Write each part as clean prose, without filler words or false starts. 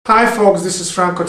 Hi folks, this is Franco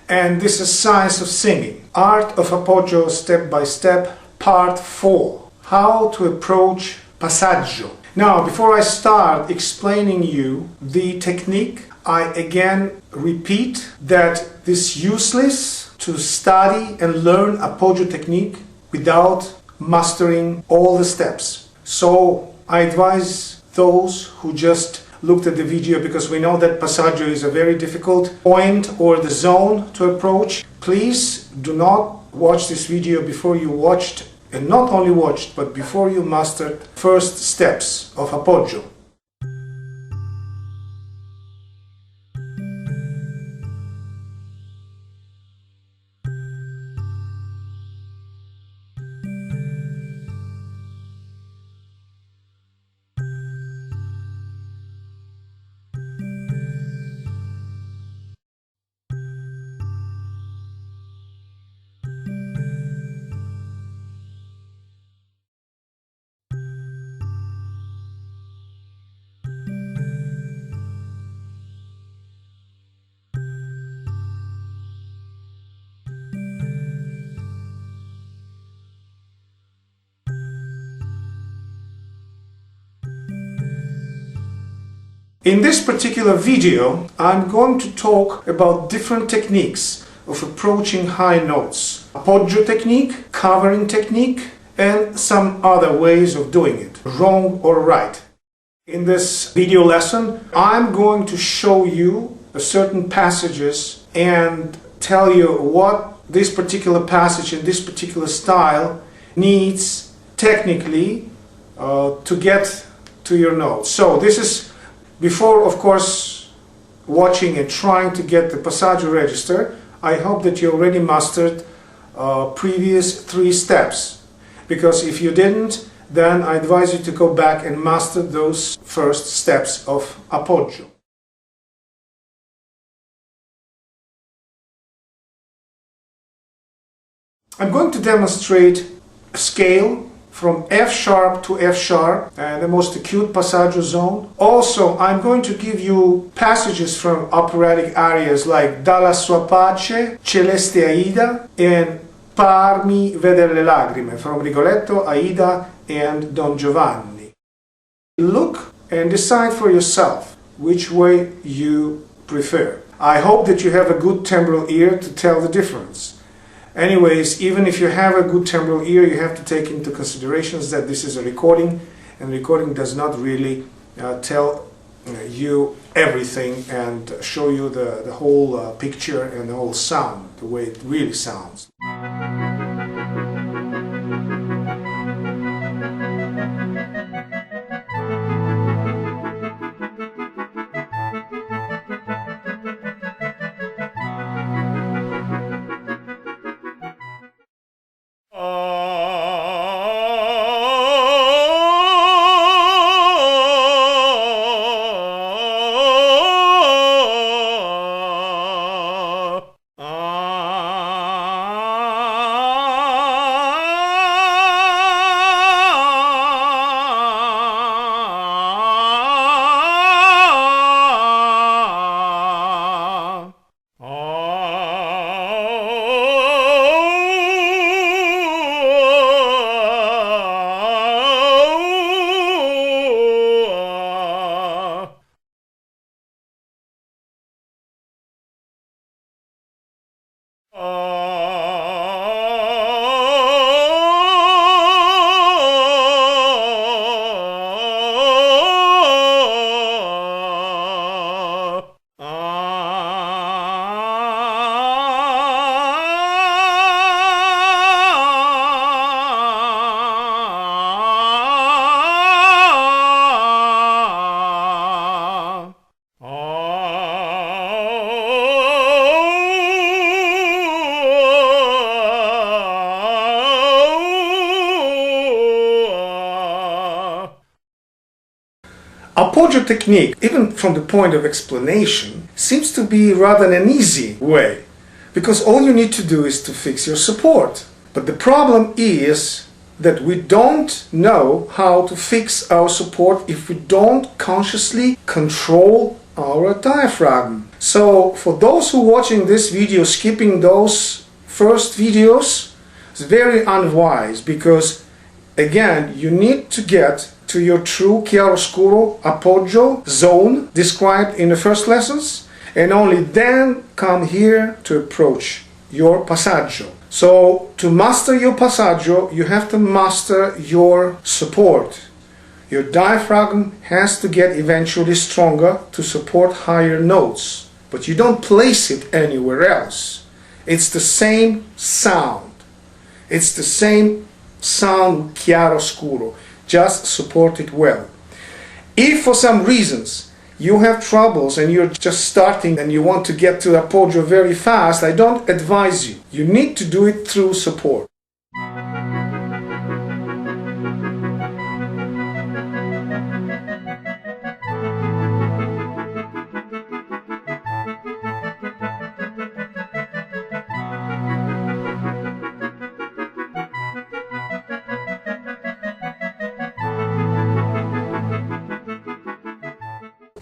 and this is Science of Singing, Art of Appoggio Step by Step, Part 4, How to Approach Passaggio. Now, before I start explaining you the technique, I again repeat that it's useless to study and learn Appoggio technique without mastering all the steps. So I advise those who just looked at the video, because we know that Passaggio is a very difficult point or the zone to approach. Please do not watch this video before you watched, and not only watched, but before you mastered first steps of Appoggio. In this particular video, I'm going to talk about different techniques of approaching high notes. Appoggio technique, covering technique, and some other ways of doing it, wrong or right. In this video lesson, I'm going to show you certain passages and tell you what this particular passage in this particular style needs technically to get to your notes. So this is before, of course, watching and trying to get the Passaggio register. I hope that you already mastered previous 3 steps, because if you didn't, then I advise you to go back and master those first steps of Appoggio. I'm going to demonstrate a scale from F sharp to F sharp, the most acute Passaggio zone. Also, I'm going to give you passages from operatic arias like Dalla sua pace, Celeste Aida, and Farmi veder le lagrime from Rigoletto, Aida, and Don Giovanni. Look and decide for yourself which way you prefer. I hope that you have a good timbral ear to tell the difference. Anyways, even if you have a good timbral ear, you have to take into considerations that this is a recording, and recording does not really tell you everything and show you the whole picture and the whole sound, the way it really sounds. Appoggio technique, even from the point of explanation, seems to be rather an easy way, because all you need to do is to fix your support. But the problem is that we don't know how to fix our support if we don't consciously control our diaphragm. So for those who are watching this video skipping those first videos, it's very unwise, because again you need to get to your true chiaroscuro appoggio zone described in the first lessons, and only then come here to approach your passaggio. So to master your passaggio, you have to master your support. Your diaphragm has to get eventually stronger to support higher notes, but you don't place it anywhere else. It's the same sound. It's the same sound chiaroscuro. Just support it well. If for some reasons you have troubles and you're just starting and you want to get to Appoggio very fast, I don't advise you. You need to do it through support.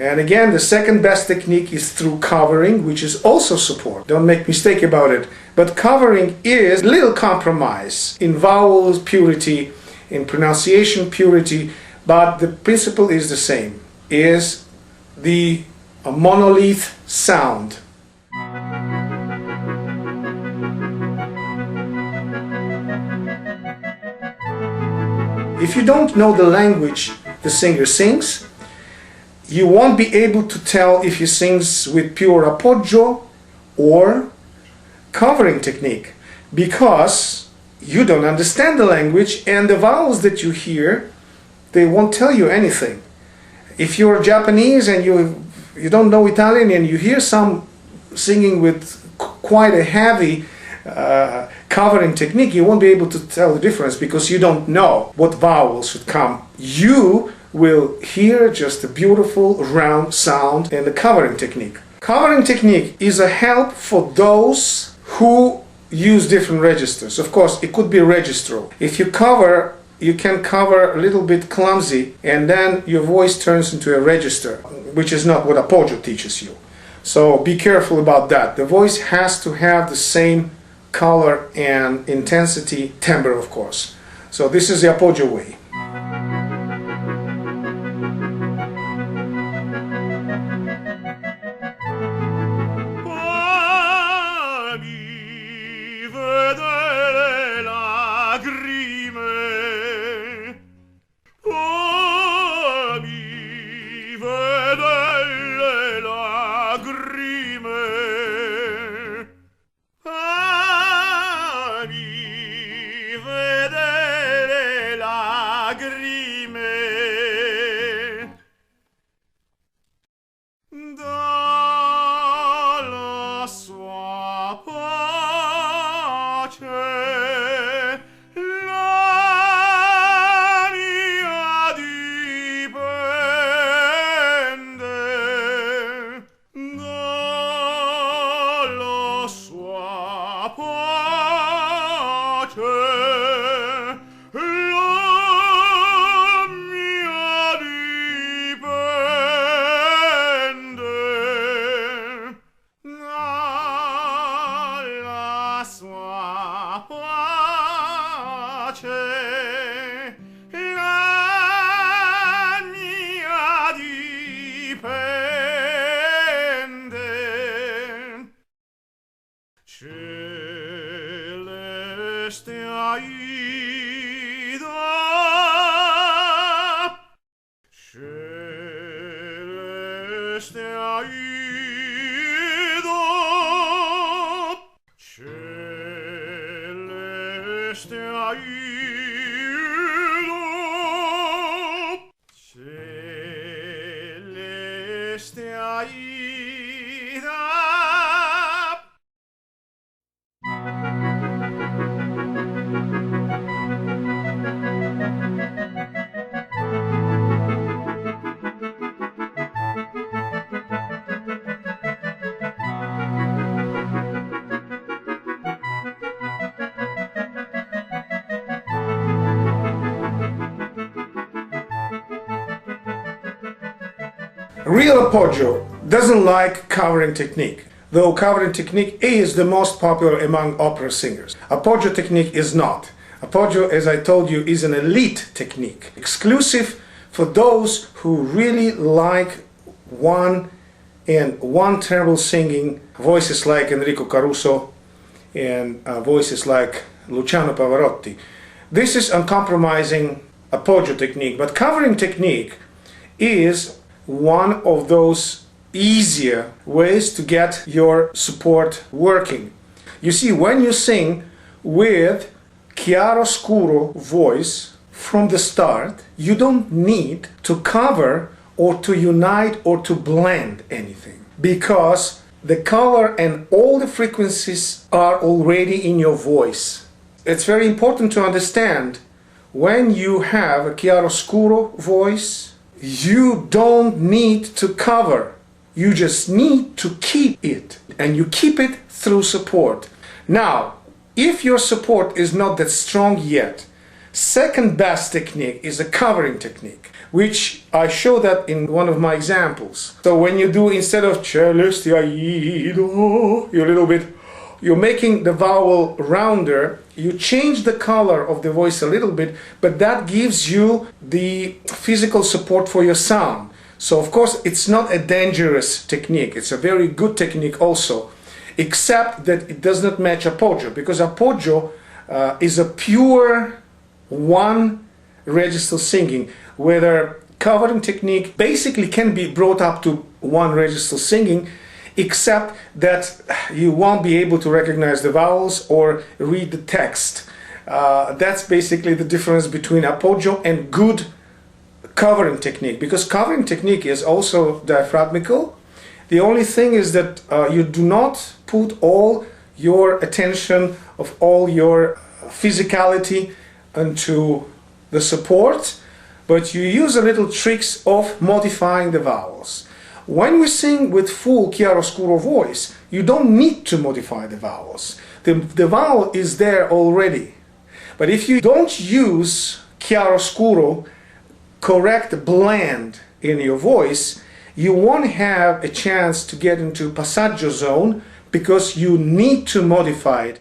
And again, the second best technique is through covering, which is also support. Don't make mistake about it. But covering is a little compromise in vowels purity, in pronunciation purity, but the principle is the same, is the monolith sound. If you don't know the language the singer sings, you won't be able to tell if he sings with pure appoggio or covering technique, because you don't understand the language, and the vowels that you hear, they won't tell you anything. If you're Japanese and you don't know Italian and you hear some singing with quite a heavy covering technique, you won't be able to tell the difference, because you don't know what vowels should come. You will hear just a beautiful round sound in the covering technique. Covering technique is a help for those who use different registers. Of course, it could be registral. If you cover, you can cover a little bit clumsy, and then your voice turns into a register, which is not what Appoggio teaches you. So be careful about that. The voice has to have the same color and intensity, timbre of course. So this is the Appoggio way. Real Appoggio doesn't like covering technique, though covering technique is the most popular among opera singers. Appoggio technique is not. Appoggio, as I told you, is an elite technique, exclusive for those who really like one treble singing, voices like Enrico Caruso and voices like Luciano Pavarotti. This is uncompromising Appoggio technique, but covering technique is one of those easier ways to get your support working. You see, when you sing with chiaroscuro voice from the start, you don't need to cover or to unite or to blend anything, because the color and all the frequencies are already in your voice. It's very important to understand, when you have a chiaroscuro voice, you don't need to cover. You just need to keep it, and you keep it through support. Now, if your support is not that strong yet, second best technique is a covering technique, which I show that in one of my examples. So when you do, instead of you're making the vowel rounder, you change the color of the voice a little bit, but that gives you the physical support for your sound. So of course it's not a dangerous technique, it's a very good technique also, except that it does not match Appoggio, because Appoggio is a pure one register singing, whether covering technique basically can be brought up to one register singing, except that you won't be able to recognize the vowels or read the text. That's basically the difference between Appoggio and good covering technique, because covering technique is also diaphragmical. The only thing is that you do not put all your attention of all your physicality into the support, but you use a little tricks of modifying the vowels. When we sing with full chiaroscuro voice, you don't need to modify the vowels. The vowel is there already. But if you don't use chiaroscuro, correct blend in your voice, you won't have a chance to get into Passaggio zone, because you need to modify it.